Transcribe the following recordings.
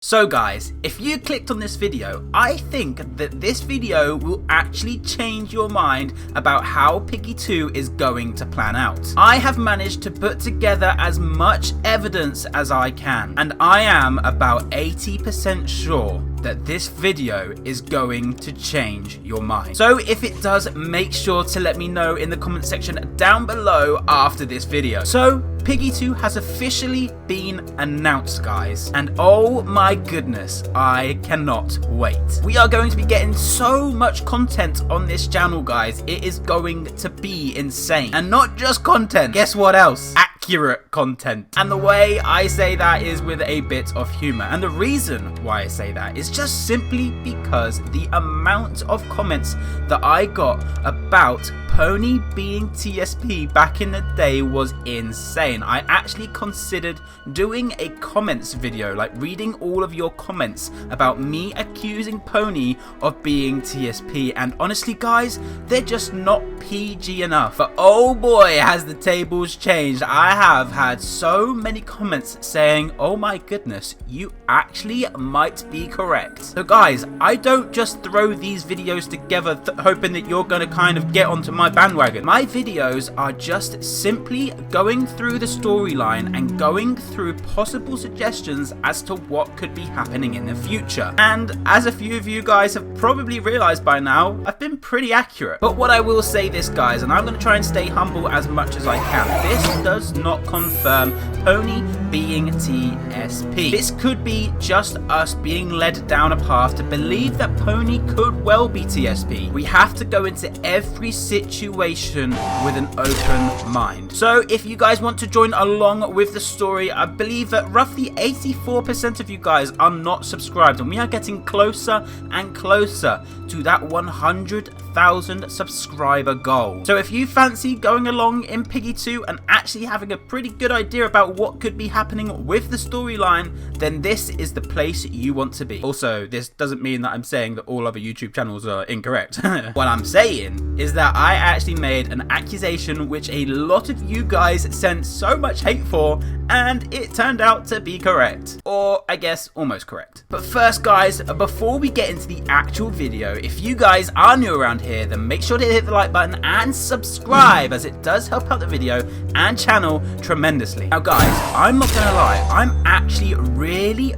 So guys, if you clicked on this video, I think that this video will actually change your mind about how Piggy 2 is going to plan out. I have managed to put together as much evidence as I can, and I am about 80% sure that this video is going to change your mind. So if it does, make sure to let me know in the comment section down below after this video. So Piggy 2 has officially been announced, guys, and oh my goodness, I cannot wait. We are going to be getting so much content on this channel, guys. It is going to be insane. And not just content, guess what else? Accurate content. And the way I say that is with a bit of humor, and the reason why I say that is just simply because the amount of comments that I got about Pony being TSP back in the day was insane. I actually considered doing a comments video, like reading all of your comments about me accusing Pony of being TSP, and honestly guys, they're just not PG enough. But oh boy, has the tables changed. I have had so many comments saying, oh my goodness, you actually might be correct. So guys, I don't just throw these videos together hoping that you're gonna kind of get onto my bandwagon. My videos are just simply going through the storyline and going through possible suggestions as to what could be happening in the future. And as a few of you guys have probably realized by now, I've been pretty accurate. But what I will say this, guys, and I'm going to try and stay humble as much as I can, this does not confirm Pony being TSP. This could be just us being led down a path to believe that Pony could well be TSP. We have to go into every situation with an open mind. So if you guys want to join along with the story, I believe that roughly 84% of you guys are not subscribed, and we are getting closer and closer to that 100,000 subscriber goal. So if you fancy going along in Piggy 2 and actually having a pretty good idea about what could be happening with the storyline, then this is the place you want to be. Also, this doesn't mean that I'm saying that all other YouTube channels are incorrect. What I'm saying is that I actually made an accusation which a lot of you guys sent so much hate for, and it turned out to be correct. Or I guess almost correct. But first guys, before we get into the actual video, if you guys are new around here, then make sure to hit the like button and subscribe, as it does help out the video and channel tremendously. Now guys, I'm not gonna lie, I'm actually really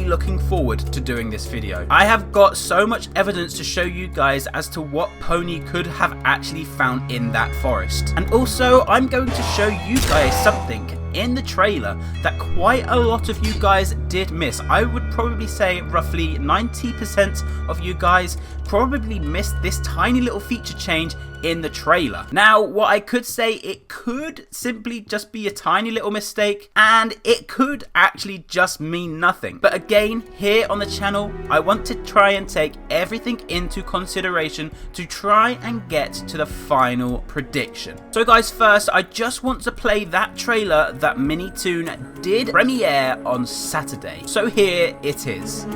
looking forward to doing this video. I have got so much evidence to show you guys as to what Pony could have actually found in that forest. And also, I'm going to show you guys something in the trailer that quite a lot of you guys did miss. I would probably say roughly 90% of you guys probably missed this tiny little feature change in the trailer. Now, what I could say, it could simply just be a tiny little mistake, and it could actually just mean nothing. But again, here on the channel, I want to try and take everything into consideration to try and get to the final prediction. So guys, first, I just want to play that trailer that Minitoon did premiere on Saturday. So here it is.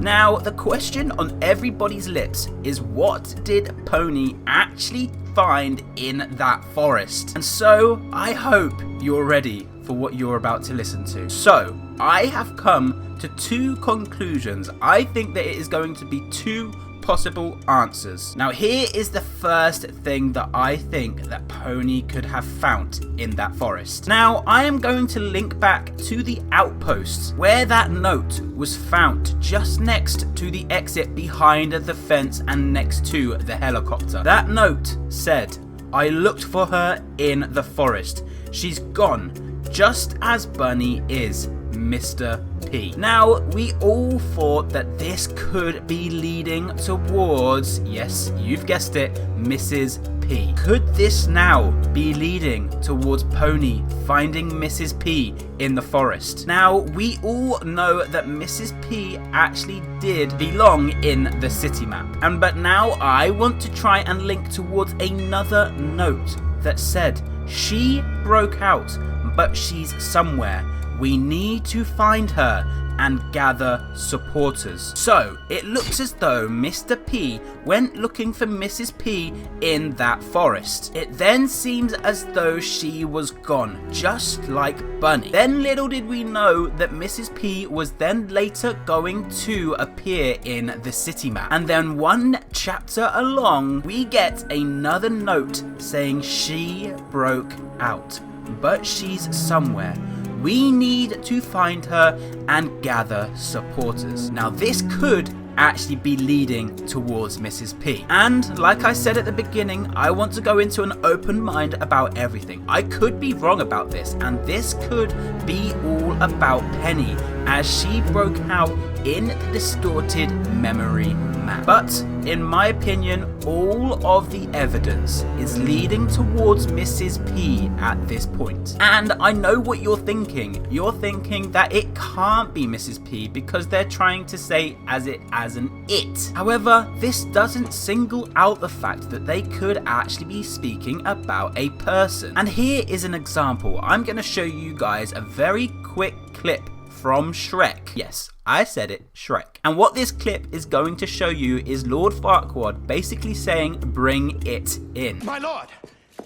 Now, the question on everybody's lips is, what did Pony actually find in that forest? And so, I hope you're ready for what you're about to listen to. So, I have come to two conclusions. I think that it is going to be two possible answers. Now, here is the first thing that I think that Pony could have found in that forest. Now, I am going to link back to the outposts where that note was found, just next to the exit behind the fence and next to the helicopter. That note said, "I looked for her in the forest. She's gone, just as Bunny is, Mr. P. Now, we all thought that this could be leading towards, yes, you've guessed it, Mrs. P. Could this now be leading towards Pony finding Mrs. P in the forest? Now, we all know that Mrs. P actually did belong in the city map. But now I want to try and link towards another note that said she broke out, but she's somewhere. We need to find her and gather supporters. So it looks as though Mr. P went looking for Mrs. P in that forest. It then seems as though she was gone, just like Bunny. Then little did we know that Mrs. P was then later going to appear in the city map. And then one chapter along, we get another note saying she broke out, but she's somewhere. We need to find her and gather supporters. Now this could actually be leading towards Mrs. P. And like I said at the beginning, I want to go into an open mind about everything. I could be wrong about this, and this could be all about Penny as she broke out in the distorted memory map. But in my opinion, all of the evidence is leading towards Mrs. P at this point. And I know what you're thinking. You're thinking that it can't be Mrs. P because they're trying to say as an it. However, this doesn't single out the fact that they could actually be speaking about a person. And here is an example. I'm going to show you guys a very quick clip from Shrek. Yes, I said it, Shrek. And what this clip is going to show you is Lord Farquaad basically saying, bring it in. My lord,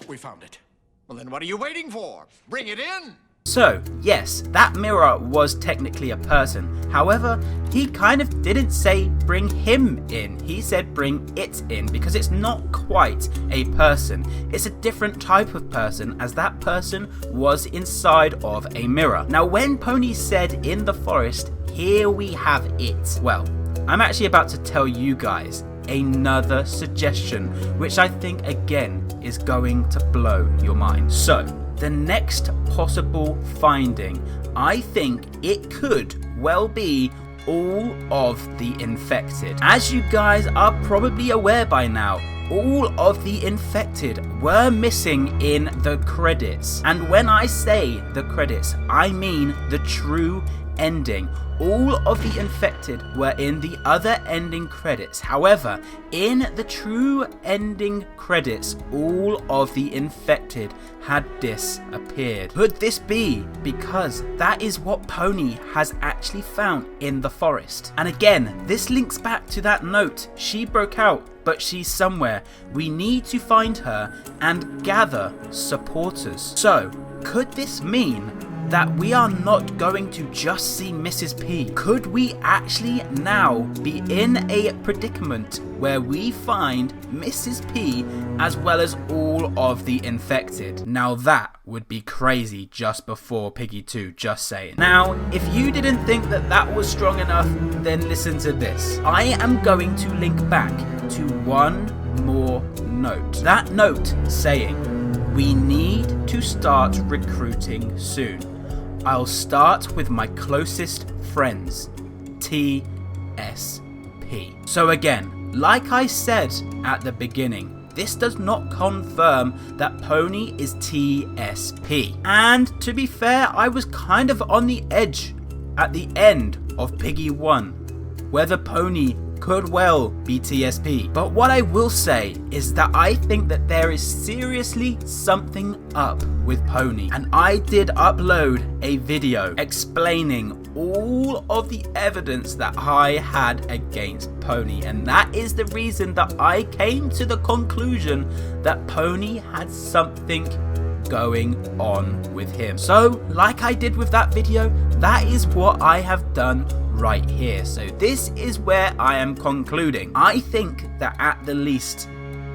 we found it. Well then what are you waiting for? Bring it in! So, yes, that mirror was technically a person. However, he kind of didn't say bring him in. He said bring it in because it's not quite a person. It's a different type of person as that person was inside of a mirror. Now, when Pony said in the forest, here we have it. Well, I'm actually about to tell you guys another suggestion, which I think again is going to blow your mind. So, the next possible finding, I think it could well be all of the infected. As you guys are probably aware by now, all of the infected were missing in the credits. And when I say the credits, I mean the true ending. All of the infected were in the other ending credits. However, in the true ending credits, all of the infected had disappeared. Could this be because that is what Pony has actually found in the forest? And again, this links back to that note. She broke out, but she's somewhere. We need to find her and gather supporters. So, could this mean that we are not going to just see Mrs. P? Could we actually now be in a predicament where we find Mrs. P as well as all of the infected? Now that would be crazy just before Piggy 2, just saying. Now, if you didn't think that that was strong enough, then listen to this. I am going to link back to one more note. That note saying, we need to start recruiting soon. I'll start with my closest friends, TSP. So again, like I said at the beginning, this does not confirm that Pony is TSP. And to be fair, I was kind of on the edge at the end of Piggy 1, whether Pony could well be TSP. But what I will say is that I think that there is seriously something up with Pony. And I did upload a video explaining all of the evidence that I had against Pony. And that is the reason that I came to the conclusion that Pony had something going on with him. So, like I did with that video, that is what I have done right here. So this is where I am concluding. I think that at the least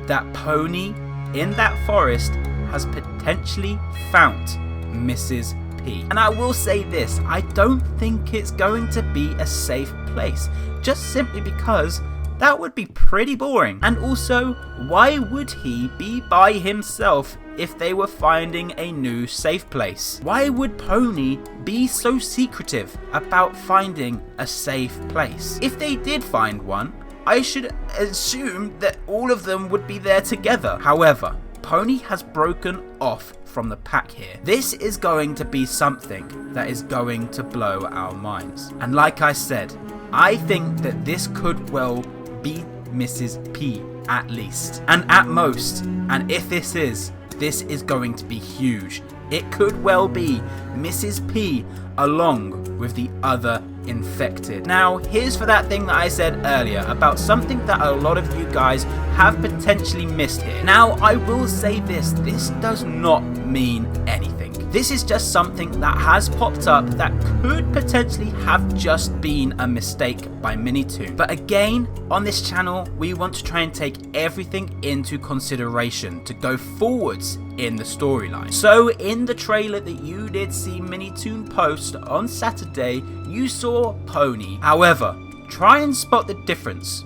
that Pony in that forest has potentially found Mrs. P. And I will say this, I don't think it's going to be a safe place, just simply because That would be pretty boring. And also, why would he be by himself if they were finding a new safe place? Why would Pony be so secretive about finding a safe place? If they did find one, I should assume that all of them would be there together. However, Pony has broken off from the pack here. This is going to be something that is going to blow our minds. And like I said, I think that this could well be Mrs. P at least. And at most, and if this is going to be huge. It could well be Mrs. P along with the other infected. Now, here's for that thing that I said earlier about something that a lot of you guys have potentially missed here. Now, I will say this does not mean anything. This is just something that has popped up that could potentially have just been a mistake by Minitoon. But again, on this channel, we want to try and take everything into consideration to go forwards in the storyline. So in the trailer that you did see Minitoon post on Saturday, you saw Pony. However, try and spot the difference.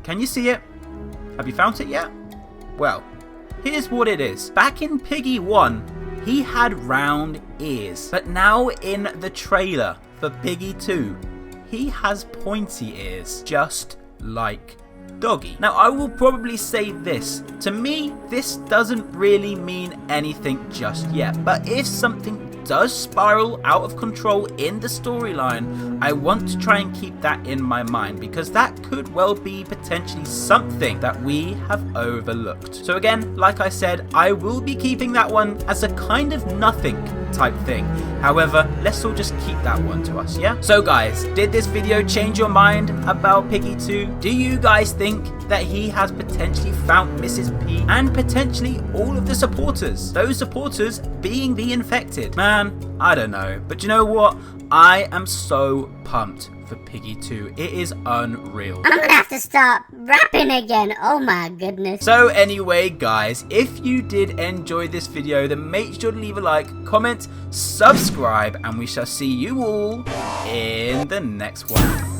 Can you see it? Have you found it yet? Well, here's what it is. Back in Piggy 1, he had round ears, but now in the trailer for Piggy 2, he has pointy ears, just like Doggy. Now, I will probably say this. To me, this doesn't really mean anything just yet, but if something does spiral out of control in the storyline, I want to try and keep that in my mind, because that could well be potentially something that we have overlooked. So again, like I said, I will be keeping that one as a kind of nothing type thing. However, let's all just keep that one to us, yeah? So guys, did this video change your mind about Piggy 2? Do you guys think that he has potentially found Mrs. P and potentially all of the supporters? Those supporters being the infected. Man, I don't know. But you know what? I am so pumped for Piggy 2. It is unreal. I'm gonna have to start rapping again. Oh my goodness. So anyway, guys, if you did enjoy this video, then make sure to leave a like, comment, subscribe, and we shall see you all in the next one.